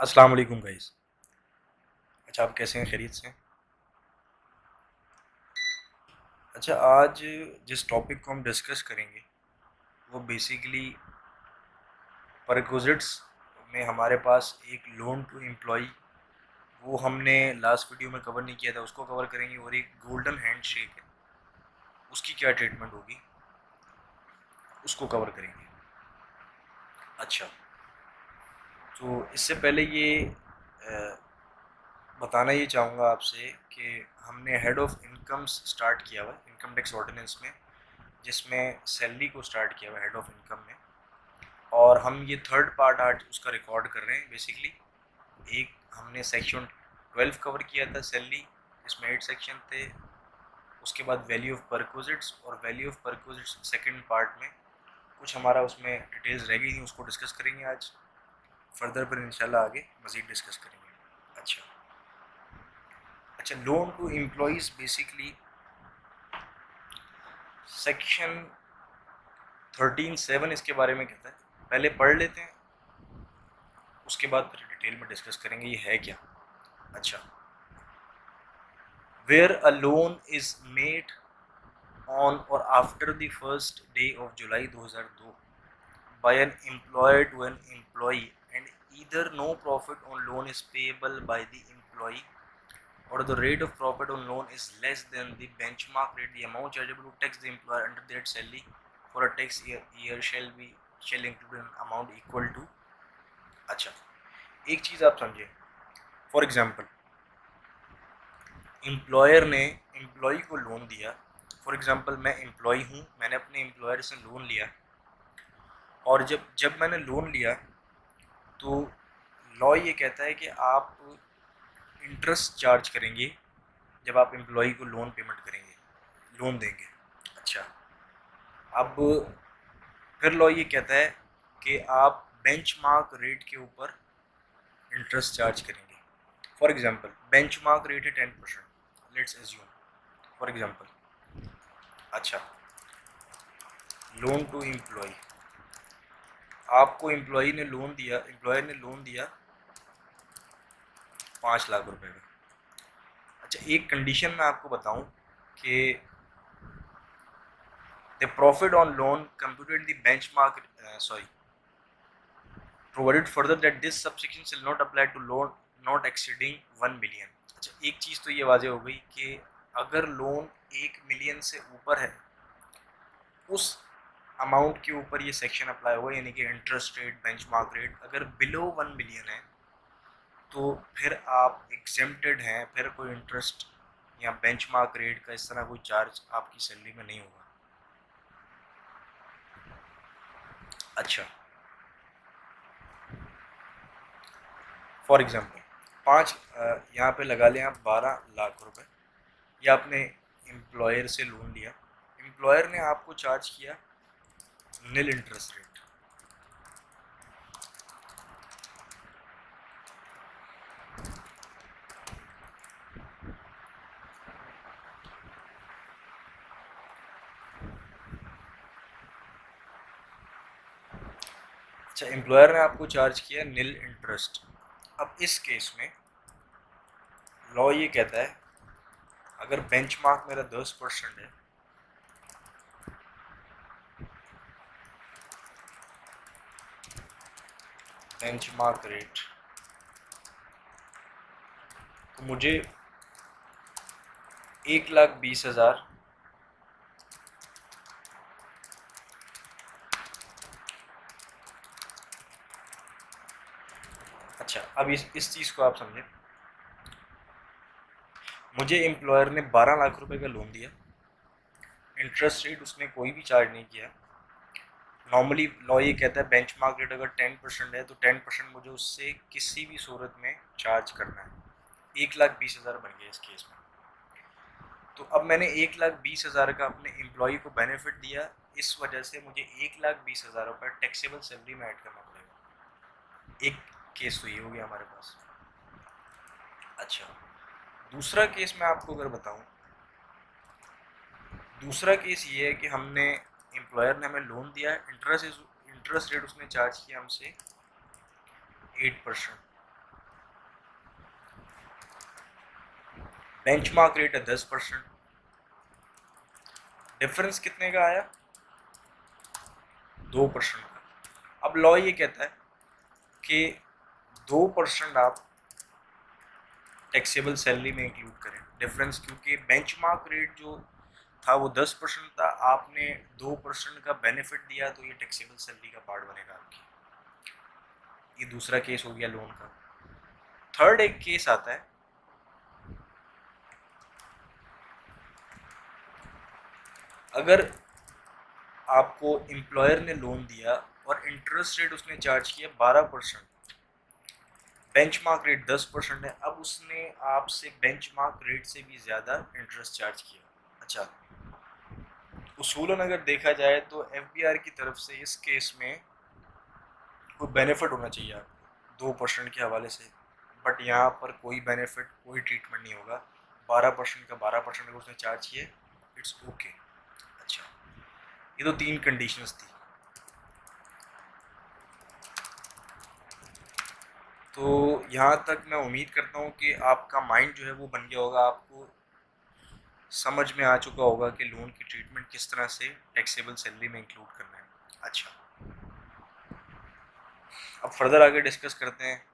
अस्सलाम वालेकुम गाइस। अच्छा, आप कैसे हैं? खैरियत से हैं? अच्छा, आज जिस टॉपिक को हम डिस्कस करेंगे वो बेसिकली परक्विजिट्स में हमारे पास एक लोन टू एम्प्लॉय, वो हमने लास्ट वीडियो में कवर नहीं किया था, उसको कवर करेंगे। और एक गोल्डन हैंड शेक है, उसकी क्या ट्रीटमेंट होगी उसको कवर करेंगे। अच्छा, तो इससे पहले ये बताना ये चाहूँगा आपसे कि हमने हेड ऑफ इनकम स्टार्ट किया हुआ है इनकम टैक्स ऑर्डिनेंस में, जिसमें सैलरी को स्टार्ट किया हुआ है हेड ऑफ इनकम में। और हम ये थर्ड पार्ट आज उसका रिकॉर्ड कर रहे हैं। बेसिकली एक हमने सेक्शन 12 कवर किया था सैलरी, इसमें 8 सेक्शन थे। उसके बाद वैल्यू ऑफ परक्विजिट्स, और value of perquisites second part में कुछ हमारा उसमें डिटेल्स रह गई थी, उसको डिस्कस करेंगे आज फर्दर, पर इंशाल्लाह आगे मज़ीद डिस्कस करेंगे। अच्छा अच्छा, loan to employees basically section 13(7) इसके बारे में कहता है। पहले पढ़ लेते हैं, उसके बाद फिर डिटेल में डिस्कस करेंगे ये है क्या। अच्छा, where a loan is made on or after the first day of July 2002 by an employer to an employee, and either no profit on loan is payable by the employee, or the rate of profit on loan is less than the benchmark rate, the amount chargeable to tax the employer under that salary for a tax year shall include an amount equal to। अच्छा, एक चीज़ आप समझे। For example, employer ने employ को loan दिया। For example, मैं employ हूँ, मैंने अपने एम्प्लॉयर से लोन लिया, और जब जब मैंने लोन लिया तो लॉ ये कहता है कि आप इंटरेस्ट चार्ज करेंगे जब आप एम्प्लॉय को लोन पेमेंट करेंगे, लोन देंगे। अच्छा, अब फिर लॉ ये कहता है कि आप बेंचमार्क रेट के ऊपर इंटरेस्ट चार्ज करेंगे। फॉर एग्जांपल, बेंचमार्क रेट है 10%, लेट्स एज्यूम फॉर एग्जांपल। अच्छा, लोन टू एम्प्लॉय, आपको एम्प्लॉयर ने लोन दिया 5 लाख रुपए का। अच्छा, एक कंडीशन मैं आपको बताऊं कि the profit on loan computed the benchmark, sorry, provided further that this subsection shall not apply to loan not exceeding 1 million. अच्छा, एक चीज़ तो ये वाजे हो गई कि अगर लोन 1 मिलियन से ऊपर है, उस अमाउंट के ऊपर ये सेक्शन अप्लाई होगा, यानी कि इंटरेस्ट रेट, बेंचमार्क रेट। अगर बिलो 1 मिलियन है तो फिर आप एग्जेम्प्टेड हैं, फिर कोई इंटरेस्ट या बेंचमार्क रेट का इस तरह कोई चार्ज आपकी सैलरी में नहीं होगा। अच्छा, फॉर एग्जांपल, पाँच यहाँ पे लगा लें आप 12 लाख रुपए, या आपने एम्प्लॉयर से लोन लिया, एम्प्लॉयर ने आपको चार्ज किया नील इंटरेस्ट रेट। अच्छा, एम्प्लॉयर ने आपको चार्ज किया नील इंटरेस्ट। अब इस केस में लॉ ये कहता है, अगर बेंचमार्क मेरा 10% है, बेंचमार्क रेट, तो मुझे 1,20,000 अच्छा, अब इस चीज़ को आप समझें। मुझे एम्प्लॉयर ने 12 लाख रुपए का लोन दिया, इंटरेस्ट रेट उसने कोई भी चार्ज नहीं किया। नॉर्मली लॉ ये कहता है बेंचमार्क रेट अगर 10% है तो 10% मुझे उससे किसी भी सूरत में चार्ज करना है। 1,20,000 बन गया इस केस में। तो अब मैंने 1,20,000 का अपने एम्प्लॉय को बेनिफिट दिया, इस वजह से मुझे 1,20,000 रुपये टैक्सेबल सैलरी में ऐड करना पड़ेगा। एक केस तो ये हो गया हमारे पास। अच्छा, दूसरा केस मैं आपको अगर बताऊं, दूसरा केस ये है कि हमने एम्प्लॉयर ने हमें लोन दिया, इंटरेस्ट रेट उसने चार्ज किया हमसे 8%। बेंचमार्क रेट है 10%, डिफरेंस कितने का आया? 2% का। अब लॉ ये कहता है कि 2% आप टैक्सेबल सैलरी में इंक्लूड करें डिफरेंस, क्योंकि बेंचमार्क रेट जो था वो 10% था, आपने 2% का बेनिफिट दिया तो ये टैक्सेबल सैलरी का पार्ट बनेगा आपकी। ये दूसरा केस हो गया लोन का। थर्ड एक केस आता है, अगर आपको एम्प्लॉयर ने लोन दिया और इंटरेस्ट रेट उसने चार्ज किया 12%, बेंचमार्क रेट 10% है, अब उसने आपसे बेंचमार्क रेट से भी ज़्यादा इंटरेस्ट चार्ज किया। अच्छा, उसूलन अगर देखा जाए तो एफबीआर की तरफ से इस केस में कोई बेनिफिट होना चाहिए आपको 2% के हवाले से, बट यहाँ पर कोई बेनिफिट कोई ट्रीटमेंट नहीं होगा। 12% का 12% अगर उसने चार्ज किए, इट्स ओके। अच्छा, ये तो 3 कंडीशंस थी। तो यहाँ तक मैं उम्मीद करता हूँ कि आपका माइंड जो है वो बन गया होगा, आपको समझ में आ चुका होगा कि लोन की ट्रीटमेंट किस तरह से टैक्सेबल सैलरी में इंक्लूड करना है। अच्छा, अब फर्दर आगे डिस्कस करते हैं।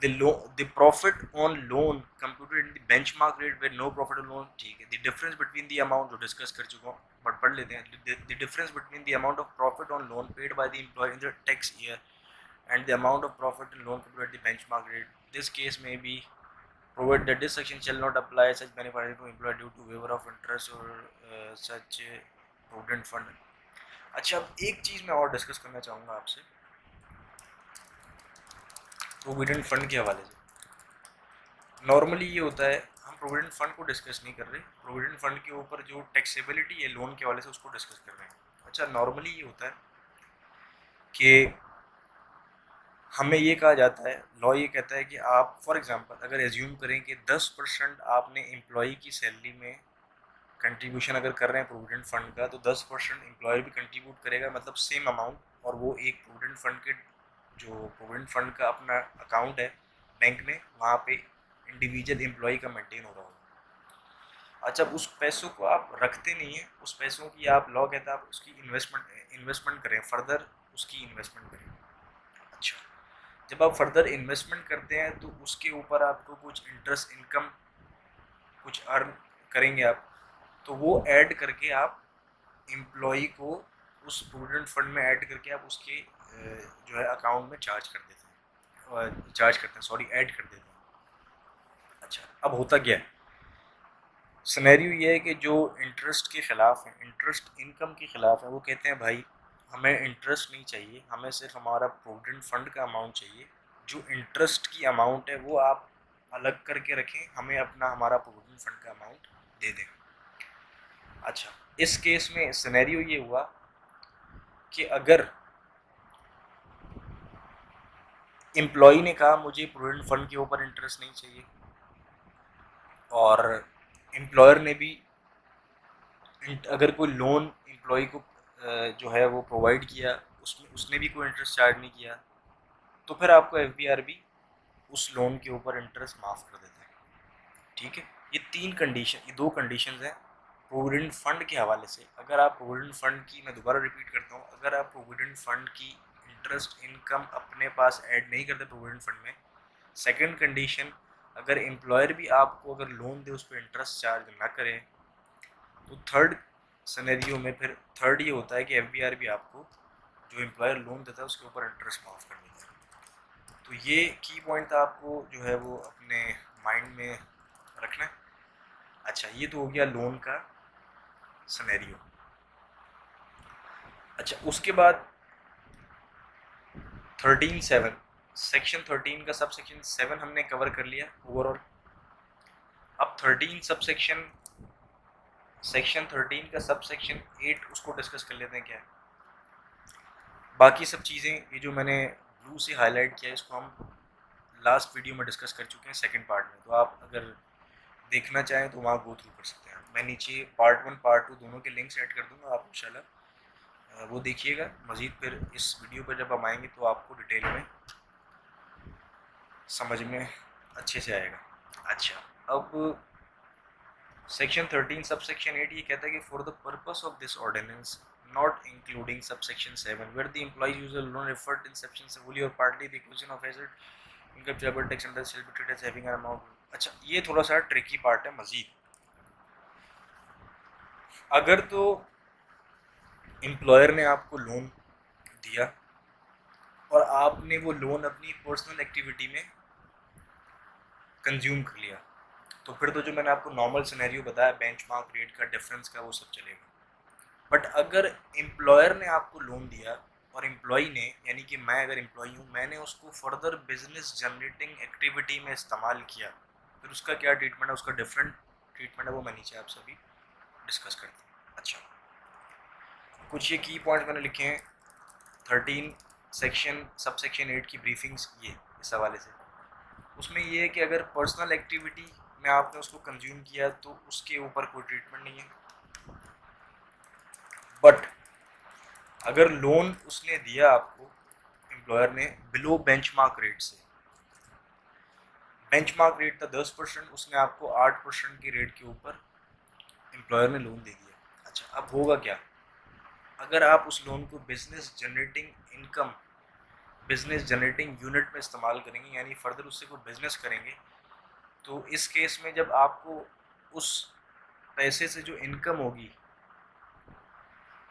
The profit on loan computed in the benchmark rate where no profit on loan, ठीक है। The difference between the amount जो डिस्कस कर चुका हूँ, बट पढ़ लेते हैं। The difference between the amount of profit on loan paid by the employer in the tax year and the amount of profit in loan computed at the benchmark rate. This case may be provided that this section shall not apply such benefit to employer due to waiver of interest or such provident fund. अच्छा, अब एक चीज़ मैं और discuss करना चाहूँगा आपसे provident fund के हवाले से। नॉर्मली ये होता है, हम प्रोविडेंट फंड को डिस्कस नहीं कर रहे, प्रोविडेंट फंड के ऊपर जो टैक्सेबिलिटी है लोन के हवाले से उसको डिस्कस कर रहे हैं। अच्छा, नॉर्मली ये होता है कि हमें ये कहा जाता है, लॉ ये कहता है कि आप फॉर एग्जांपल अगर एज्यूम करें कि 10% आपने एम्प्लॉई की सैलरी में कंट्रीब्यूशन अगर कर रहे हैं प्रोविडेंट फंड का, तो 10% एम्प्लॉयर भी कंट्रीब्यूट करेगा, मतलब सेम अमाउंट, और वो एक प्रोविडेंट फंड के जो प्रोविडेंट फंड का अपना अकाउंट है बैंक में, वहाँ पे इंडिविजुअल एम्प्लॉई का मेंटेन हो रहा होगा। अच्छा, उस पैसों को आप रखते नहीं हैं, उस पैसों की आप लॉ कहता है आप उसकी इन्वेस्टमेंट करें, फर्दर उसकी इन्वेस्टमेंट करें। अच्छा, जब आप फर्दर इन्वेस्टमेंट करते हैं तो उसके ऊपर आपको कुछ इंटरेस्ट इनकम कुछ अर्न करेंगे आप, तो वो ऐड करके आप एम्प्लॉई को उस प्रोविडेंट फंड में ऐड करके आप उसके जो है अकाउंट में चार्ज कर देते हैं, ऐड कर देते हैं। अच्छा, अब होता क्या है, सिनेरियो ये है कि जो इंटरेस्ट के ख़िलाफ़ हैं, इंटरेस्ट इनकम के ख़िलाफ़ है, वो कहते हैं भाई हमें इंटरेस्ट नहीं चाहिए, हमें सिर्फ हमारा प्रोविडेंट फंड का अमाउंट चाहिए, जो इंटरेस्ट की अमाउंट है वो आप अलग करके रखें, हमें अपना हमारा प्रोविडेंट फंड का अमाउंट दे दें। अच्छा, इस केस में सिनेरियो ये हुआ कि अगर एम्प्लॉई ने कहा मुझे प्रोविडेंट फंड के ऊपर इंटरेस्ट नहीं चाहिए, और एम्प्लॉयर ने भी अगर कोई लोन एम्प्लॉई को जो है वो प्रोवाइड किया, उसमें उसने भी कोई इंटरेस्ट चार्ज नहीं किया, तो फिर आपको एफबीआर भी उस लोन के ऊपर इंटरेस्ट माफ़ कर देता है। ठीक है, ये दो कंडीशंस हैं प्रोविडेंट फंड के हवाले से। अगर आप प्रोविडेंट फंड की, मैं दोबारा रिपीट करता हूँ, अगर आप प्रोविडेंट फंड की इंटरेस्ट इनकम अपने पास ऐड नहीं करते प्रोविडेंट फंड में, सेकंड कंडीशन, अगर एम्प्लॉयर भी आपको अगर लोन दे उस पर इंटरेस्ट चार्ज ना करें, तो थर्ड सिनेरियो में फिर थर्ड ये होता है कि एफबीआर भी आपको जो एम्प्लॉयर लोन देता है उसके ऊपर इंटरेस्ट माफ़ कर देता है। तो ये की पॉइंट था, आपको जो है वो अपने माइंड में रखना है। अच्छा, ये तो हो गया लोन का सिनेरियो। अच्छा, उसके बाद 13(7) सेक्शन 13 का सब सेक्शन 7 हमने कवर कर लिया ओवरऑल। अब 13 सब सेक्शन 13 का सब सेक्शन 8 उसको डिस्कस कर लेते हैं क्या है। बाकी सब चीज़ें ये जो मैंने ब्लू से हाईलाइट किया इसको हम लास्ट वीडियो में डिस्कस कर चुके हैं सेकंड पार्ट में, तो आप अगर देखना चाहें तो वहाँ गो थ्रू कर सकते हैं। मैं नीचे पार्ट 1 पार्ट 2 दोनों के लिंक्स ऐड कर दूँगा, आप इंशाल्लाह वो देखिएगा मज़ीद। फिर इस वीडियो पर जब हम आएंगे तो आपको डिटेल में समझ में अच्छे से आएगा। अच्छा, अब सेक्शन 13 सबसेक्शन 8 ये कहता है कि for the purpose of this ordinance not including subsection 7 where the employee use a loan referred in section से fully or partly the acquisition of asset income payable tax under shall be treated as having an amount। अच्छा ये थोड़ा सा tricky part है मजीद। अगर तो employer ने आपको लोन दिया और आपने वो लोन अपनी पर्सनल एक्टिविटी में कंज्यूम कर लिया, तो फिर तो जो मैंने आपको नॉर्मल सिनेरियो बताया बेंचमार्क रेट का डिफरेंस का वो सब चलेगा। बट अगर एम्प्लॉयर ने आपको लोन दिया और एम्प्लॉई ने, यानी कि मैं अगर एम्प्लॉई हूँ, मैंने उसको फर्दर बिजनेस जनरेटिंग एक्टिविटी में इस्तेमाल किया, फिर उसका क्या ट्रीटमेंट है, उसका डिफरेंट ट्रीटमेंट है, वो मैं नीचे आपसे अभी डिस्कस करता हूँ। अच्छा, कुछ ये की पॉइंट मैंने लिखे हैं 13 सेक्शन सबसेक्शन 8 की ब्रीफिंग्स ये इस हवाले से। उसमें ये है कि अगर पर्सनल एक्टिविटी में आपने उसको कंज्यूम किया तो उसके ऊपर कोई ट्रीटमेंट नहीं है। बट अगर लोन उसने दिया आपको एम्प्लॉयर ने बिलो बेंचमार्क रेट से, बेंचमार्क रेट था 10%, उसने आपको 8% की रेट के ऊपर एम्प्लॉयर ने लोन दे दिया। अच्छा, अब होगा क्या, अगर आप उस लोन को बिजनेस जनरेटिंग यूनिट में इस्तेमाल करेंगे, यानी फर्दर उससे कोई बिजनेस करेंगे, तो इस केस में जब आपको उस पैसे से जो इनकम होगी,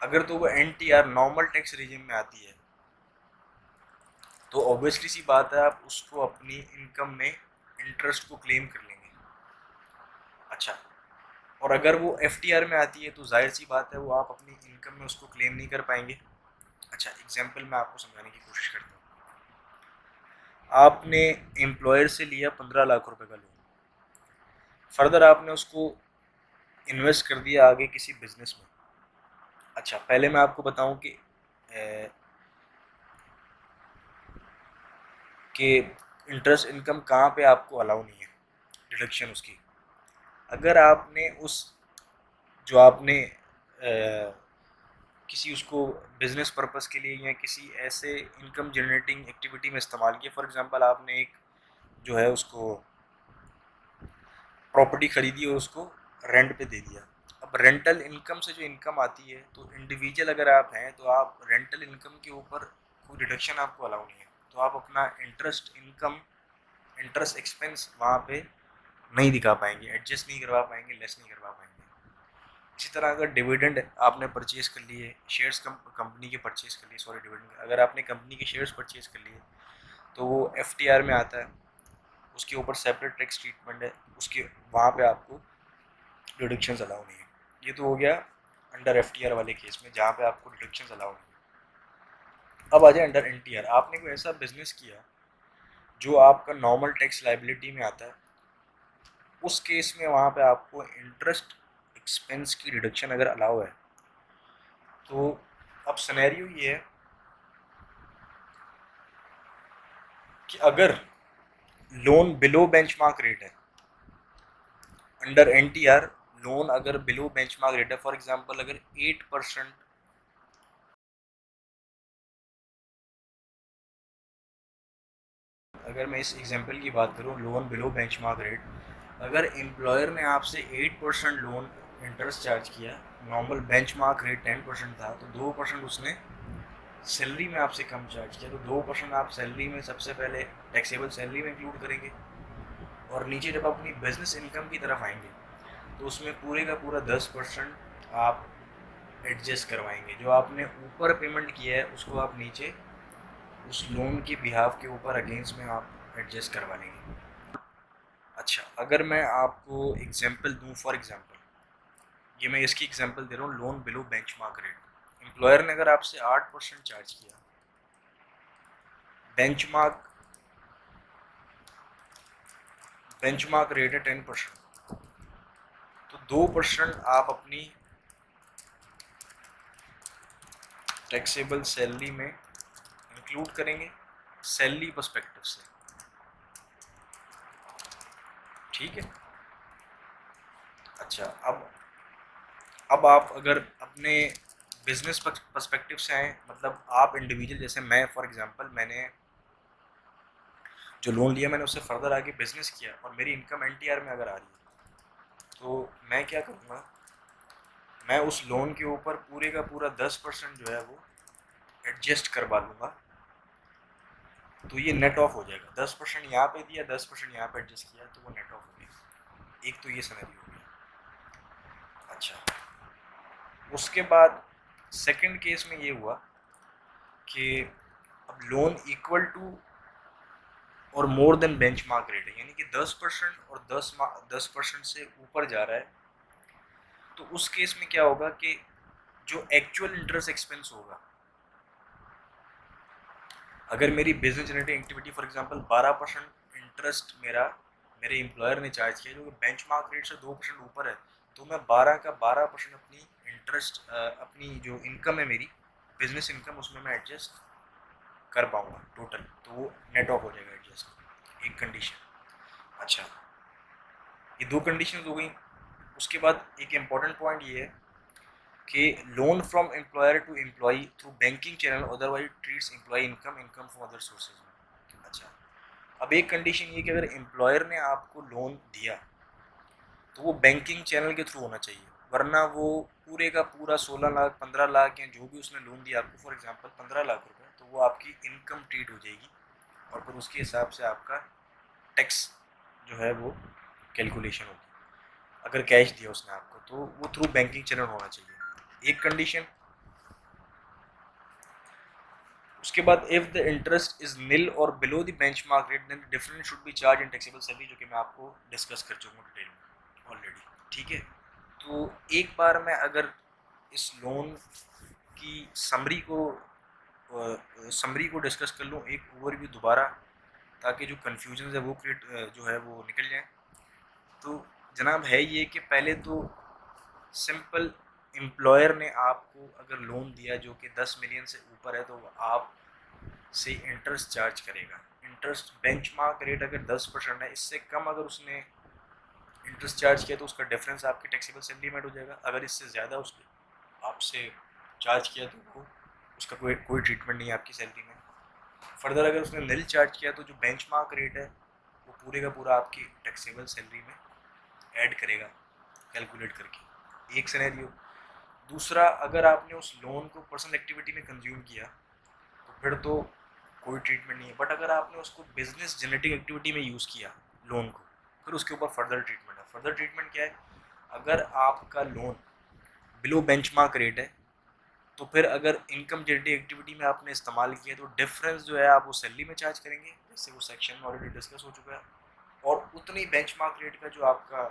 अगर तो वो NTR नॉर्मल टैक्स रिजिम में आती है, तो ऑब्वियसली सी बात है आप उसको अपनी इनकम में इंटरेस्ट को क्लेम कर लेंगे। अच्छा, और अगर वो FTR में आती है तो जाहिर सी बात है वो आप अपनी इनकम में उसको क्लेम नहीं कर पाएंगे। अच्छा, एग्जांपल मैं आपको समझाने की कोशिश करता हूँ। आपने एम्प्लॉयर से लिया 15 लाख रुपए का लोन, फर्दर आपने उसको इन्वेस्ट कर दिया आगे किसी बिजनेस में। अच्छा, पहले मैं आपको बताऊं कि इंटरेस्ट इनकम कहाँ पे आपको अलाउ नहीं है, डिडक्शन उसकी। अगर आपने उस जो आपने किसी उसको बिजनेस पर्पस के लिए या किसी ऐसे इनकम जनरेटिंग एक्टिविटी में इस्तेमाल किया, फॉर एग्जांपल आपने एक जो है उसको प्रॉपर्टी खरीदी और उसको रेंट पे दे दिया। अब रेंटल इनकम से जो इनकम आती है, तो इंडिविजुअल अगर आप हैं तो आप रेंटल इनकम के ऊपर कोई डिडक्शन आपको अलाउ नहीं है, तो आप अपना इंटरेस्ट एक्सपेंस वहाँ पे नहीं दिखा पाएंगे, एडजस्ट नहीं करवा पाएंगे, लेस नहीं करवा पाएंगे। इसी तरह अगर डिविडेंड आपने परचेज कर लिए, शेयर्स कंपनी के परचेज कर लिए, सॉरी डिविडेंड, अगर आपने कंपनी के शेयर्स परचेज कर लिए तो वो FTR में आता है, उसके ऊपर सेपरेट टैक्स ट्रीटमेंट है, उसके वहाँ पे आपको डिडक्शंस अलाउ नहीं है। ये तो हो गया अंडर FTR वाले केस में जहाँ पे आपको डिडक्शंस अलाउ नहीं है। अब आ जाए अंडर NTR, आपने कोई ऐसा बिजनेस किया जो आपका नॉर्मल टैक्स लाइबिलिटी में आता है, उस केस में वहाँ पे आपको इंटरेस्ट एक्सपेंस की डिडक्शन अगर अलाउ है, तो अब सिनेरियो ये है कि अगर लोन बिलो बेंचमार्क रेट है, अंडर NTR लोन अगर बिलो बेंचमार्क रेट है, फॉर एग्जांपल अगर 8%, अगर मैं इस एग्जांपल की बात करूं लोन बिलो बेंचमार्क रेट, अगर एम्प्लॉयर ने आपसे 8% लोन इंटरेस्ट चार्ज किया, नॉर्मल बेंचमार्क रेट 10% था, तो 2% उसने सैलरी में आपसे कम चार्ज किया, तो 2% आप सैलरी में सबसे पहले टैक्सेबल सैलरी में इंक्लूड करेंगे, और नीचे जब आप अपनी बिजनेस इनकम की तरफ आएंगे तो उसमें पूरे का पूरा 10% आप एडजस्ट करवाएंगे। जो आपने ऊपर पेमेंट किया है उसको आप नीचे उस लोन के बिहाफ के ऊपर अगेंस्ट में आप एडजस्ट करवा लेंगे। अच्छा, अगर मैं आपको एग्जांपल दूं, फॉर एग्जांपल ये मैं इसकी एग्जांपल दे रहा हूँ loan below benchmark rate. Employer ने अगर आपसे 8% चार्ज किया, बेंचमार्क बेंचमार्क रेट है 10%, तो 2% आप अपनी टैक्सेबल सैलरी में इंक्लूड करेंगे सैलरी पर्सपेक्टिव से। ठीक है। अच्छा, अब आप अगर अपने बिजनेस पर्सपेक्टिव से आए, मतलब आप इंडिविजुअल, जैसे मैं फॉर एग्जांपल मैंने जो लोन लिया मैंने उससे फर्दर आगे बिजनेस किया और मेरी इनकम NTR में अगर आ रही है, तो मैं क्या करूँगा, मैं उस लोन के ऊपर पूरे का पूरा 10% जो है वो एडजस्ट करवा लूँगा, तो ये नेट ऑफ हो जाएगा। 10% यहाँ पे दिया, 10% यहाँ पे एडजस्ट किया, तो वो नेट ऑफ हो गया। एक तो ये सिनेरियो हो गया। अच्छा, उसके बाद सेकंड केस में ये हुआ कि अब लोन इक्वल टू और मोर देन बेंचमार्क रेट है, यानी कि 10% और 10% से ऊपर जा रहा है, तो उस केस में क्या होगा कि जो एक्चुअल इंटरेस्ट एक्सपेंस होगा, अगर मेरी business generating activity for example 12% interest मेरे एम्प्लॉयर ने चार्ज किया, जो कि बेंचमार्क रेट से 2% ऊपर है, तो मैं 12% अपनी इंटरेस्ट अपनी जो इनकम है मेरी बिजनेस इनकम, उसमें मैं एडजस्ट कर पाऊँगा टोटल, तो वो नेट ऑफ हो जाएगा एडजस्ट। एक कंडीशन। अच्छा, ये दो कंडीशन हो गई। उसके बाद एक इम्पॉर्टेंट पॉइंट ये है कि loan from employer to employee through banking channel otherwise treats employee income from other sources. अच्छा, अब एक कंडीशन ये कि अगर एम्प्लॉयर ने आपको लोन दिया तो वो बैंकिंग चैनल के थ्रू होना चाहिए, वरना वो पूरे का पूरा 16 लाख 15 लाख या जो भी उसने लोन दिया आपको, फॉर एग्जांपल 15 लाख रुपए, तो वो आपकी इनकम ट्रीट हो जाएगी और फिर उसके हिसाब से आपका टैक्स जो है वो कैलकुलेशन होगी। अगर कैश दिया उसने आपको तो वो थ्रू बैंकिंग चैनल होना चाहिए, एक कंडीशन। उसके बाद if the interest is nil और below the benchmark rate then difference should be charge in taxable salary, जो कि मैं आपको डिस्कस कर चुका हूँ डिटेल में ऑलरेडी। ठीक है, तो एक बार मैं अगर इस लोन की समरी को डिस्कस कर लूँ, एक ओवरव्यू दोबारा, ताकि जो कन्फ्यूजन है वो जो है वो निकल जाए। तो जनाब है ये कि पहले तो सिंपल एम्प्लॉयर ने आपको अगर लोन दिया जो कि 10 मिलियन से ऊपर है, तो आप से इंटरेस्ट चार्ज करेगा। इंटरेस्ट बेंचमार्क रेट अगर 10% है, इससे कम अगर उसने इंटरेस्ट चार्ज किया तो उसका डिफरेंस आपकी टैक्सेबल सैलरी में हो जाएगा। अगर इससे ज़्यादा उसने आपसे चार्ज किया तो वो उसका कोई ट्रीटमेंट नहीं है आपकी सैलरी में। फर्दर अगर उसने निल चार्ज किया तो जो बेंचमार्क रेट है वो पूरे का पूरा आपकी टैक्सेबल सैलरी में ऐड करेगा कैलकुलेट करके। एक सिनेरियो। दूसरा, अगर आपने उस लोन को पर्सनल एक्टिविटी में कंज्यूम किया तो फिर तो कोई ट्रीटमेंट नहीं है, बट अगर आपने उसको बिजनेस जनरेटिंग एक्टिविटी में यूज़ किया लोन को, फिर उसके ऊपर फर्दर ट्रीटमेंट है। फर्दर ट्रीटमेंट क्या है, अगर आपका लोन बिलो बेंचमार्क रेट है तो फिर अगर इनकम जनरेटिंग एक्टिविटी में आपने इस्तेमाल किया तो डिफरेंस जो है आप वो सैलरी में चार्ज करेंगे, जैसे वो सेक्शन में ऑलरेडी डिस्कस हो चुका है, और उतनी बेंचमार्क रेट का जो आपका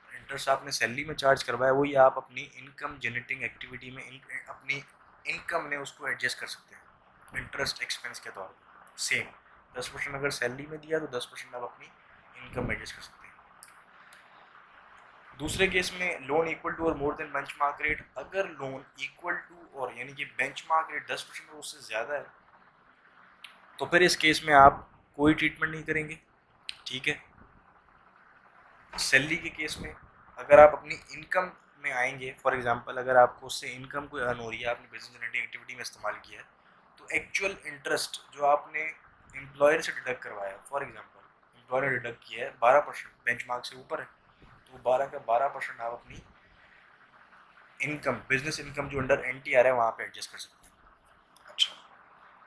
इंटरेस्ट आपने सैलरी में चार्ज करवाया वही आप अपनी इनकम जनरेटिंग एक्टिविटी में अपनी इनकम में उसको एडजस्ट कर सकते हैं इंटरेस्ट एक्सपेंस के तौर पर। सेम 10% अगर सैलरी में दिया तो 10% आप अपनी इनकम में एडजस्ट कर सकते हैं। दूसरे केस में लोन इक्वल टू और मोर देन बेंचमार्क रेट, अगर लोन इक्वल टू और यानी कि बेंचमार्क रेट 10% और उससे ज़्यादा है तो फिर इस केस में आप कोई ट्रीटमेंट नहीं करेंगे। ठीक है, सैलरी के केस में अगर आप अपनी इनकम में आएंगे, फॉर एग्जांपल अगर आपको उससे इनकम कोई अर्न हो रही है, आपने बिजनेस जनरेटिंग एक्टिविटी में इस्तेमाल किया है, तो एक्चुअल इंटरेस्ट जो आपने एम्प्लॉयर से डिडक्ट करवाया, फॉर एग्जांपल एम्प्लॉयर ने डिडक्ट किया है 12%, बेंचमार्क से ऊपर है, तो 12% आप अपनी इनकम बिजनेस इनकम जो अंडर NTR है वहाँ पे एडजस्ट कर सकते हैं। अच्छा,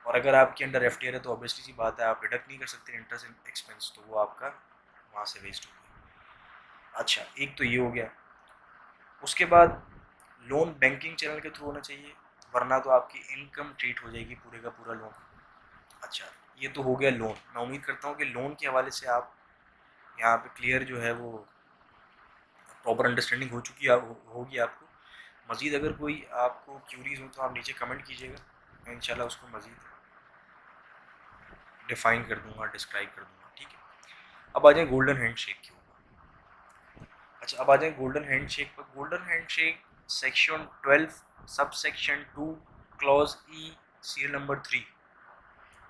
और अगर आपके अंडर FTR है तो ऑब्वियसली सी बात है आप डिडक्ट नहीं कर सकते इंटरेस्ट एक्सपेंस, तो वो आपका वहाँ से वेस्ट हो गया। अच्छा, एक तो ये हो गया। उसके बाद लोन बैंकिंग चैनल के थ्रू होना चाहिए, वरना तो आपकी इनकम ट्रीट हो जाएगी पूरे का पूरा लोन। अच्छा, ये तो हो गया लोन। मैं उम्मीद करता हूँ कि लोन के हवाले से आप यहाँ पे क्लियर जो है वो प्रॉपर अंडरस्टैंडिंग हो चुकी होगी आपको। मज़ीद अगर कोई आपको क्यूरीज हो तो आप नीचे कमेंट कीजिएगा, मैं इंशाल्लाह उसको मज़ीद डिफ़ाइन कर दूंगा, डिस्क्राइब कर दूंगा। ठीक है, अब आ जाए गोल्डन हैंड शेक के ऊपर। अच्छा, अब आ जाए गोल्डन हैंड शेक पर। Golden handshake section 12 sub section 2 clause E serial number 3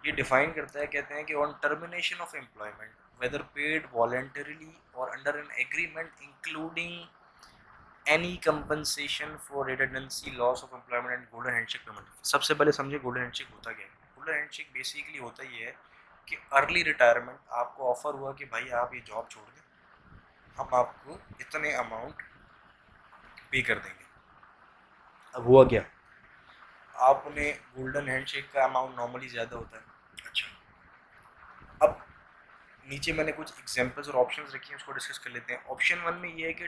ये डिफाइन करता है, कहते हैं कि on termination of employment whether paid voluntarily और under an agreement including any compensation for redundancy loss of employment and golden handshake payment. सबसे पहले समझे गोल्डन हैंडशेक होता क्या है। गोल्डन हैंडशेक बेसिकली होता ये है कि अर्ली रिटायरमेंट आपको ऑफर हुआ कि भाई आप ये जॉब छोड़ दें हम आपको इतने अमाउंट पे कर देंगे। अब हुआ क्या, आपने गोल्डन हैंडशेक का अमाउंट नॉर्मली ज़्यादा होता है। अच्छा, अब नीचे मैंने कुछ एग्जांपल्स और ऑप्शंस रखी हैं, उसको डिस्कस कर लेते हैं। ऑप्शन वन में ये है कि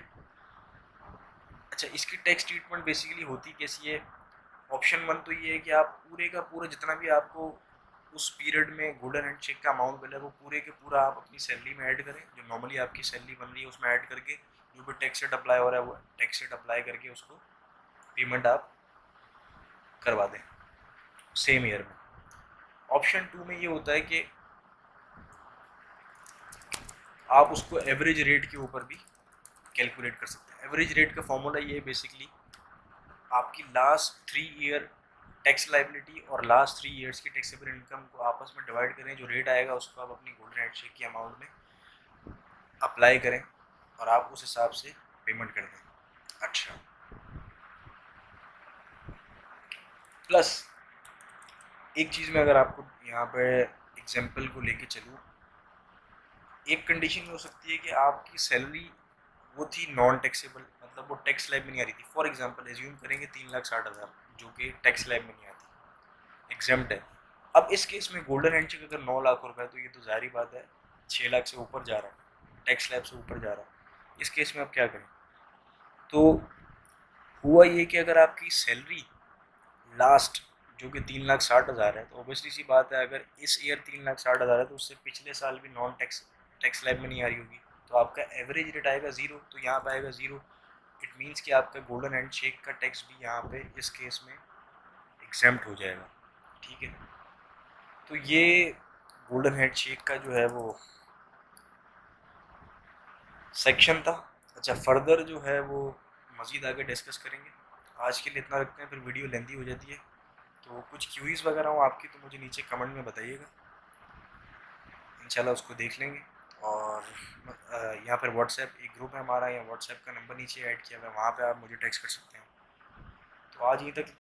अच्छा, इसकी टैक्स ट्रीटमेंट बेसिकली होती कैसी है। ऑप्शन वन तो ये है कि आप पूरे का पूरा जितना भी आपको उस पीरियड में गोल्डन हैंडशेक का अमाउंट मिला है वो पूरे के पूरा आप अपनी सैलरी में ऐड करें, जो नॉर्मली आपकी सैलरी बन रही है उसमें ऐड करके जो भी टैक्स रेट अप्लाई हो रहा है वो टैक्स रेट अप्लाई करके उसको पेमेंट आप करवा दें सेम ईयर में। ऑप्शन टू में ये होता है कि आप उसको एवरेज रेट के ऊपर भी कैलकुलेट कर सकते हैं। एवरेज रेट का फॉर्मूला ये है बेसिकली आपकी लास्ट 3 ईयर टैक्स लाइबिलिटी और लास्ट 3 ईयर्स की टैक्सेबल इनकम को आपस में डिवाइड करें, जो रेट आएगा उसको आप अपनी गोल्डन हैंडशेक की अमाउंट में अप्लाई करें और आप उस हिसाब से पेमेंट कर दें। अच्छा, प्लस एक चीज़ में अगर आपको यहाँ पे एग्जांपल को लेके चलूँ, एक कंडीशन हो सकती है कि आपकी सैलरी वो थी नॉन टैक्सेबल, मतलब वो टैक्स स्लैब में नहीं आ रही थी। फॉर एग्जांपल एज्यूम करेंगे 3,60,000 जो कि टैक्स स्लैब में नहीं आती, एग्जाम्प्ट है। अब इस केस में गोल्डन हैंडशेक अगर 9 लाख रुपए है तो ये तो जाहिर बात है 6 लाख से ऊपर जा रहा है, टैक्स स्लैब से ऊपर जा रहा है। इस केस में आप क्या करें, तो हुआ ये कि अगर आपकी सैलरी लास्ट जो कि 3,60,000 है तो ऑब्वियसली सी बात है अगर इस ईयर 3,60,000 है तो उससे पिछले साल भी नॉन टैक्स टैक्स स्लैब में नहीं आ रही होगी, तो आपका एवरेज रेट आएगा ज़ीरो। तो यहाँ पे आएगा ज़ीरो, इट मीन्स कि आपका गोल्डन हैंडशेक का टैक्स भी यहाँ पे इस केस में एग्जेम्प्ट हो जाएगा। ठीक है, तो ये गोल्डन हैंडशेक का जो है वो सेक्शन था। अच्छा, फर्दर जो है वो मज़ीद आगे डिस्कस करेंगे। आज के लिए इतना रखते हैं, फिर वीडियो लेंदी हो जाती है। तो कुछ क्यूरीज वगैरह हो आपकी तो मुझे नीचे कमेंट में बताइएगा, इंशाल्लाह उसको देख लेंगे। और यहाँ पर व्हाट्सएप एक ग्रुप है हमारा, या व्हाट्सएप का नंबर नीचे ऐड किया हुआ है, वहाँ पे आप मुझे टेक्स्ट कर सकते हैं। तो आज यहीं तक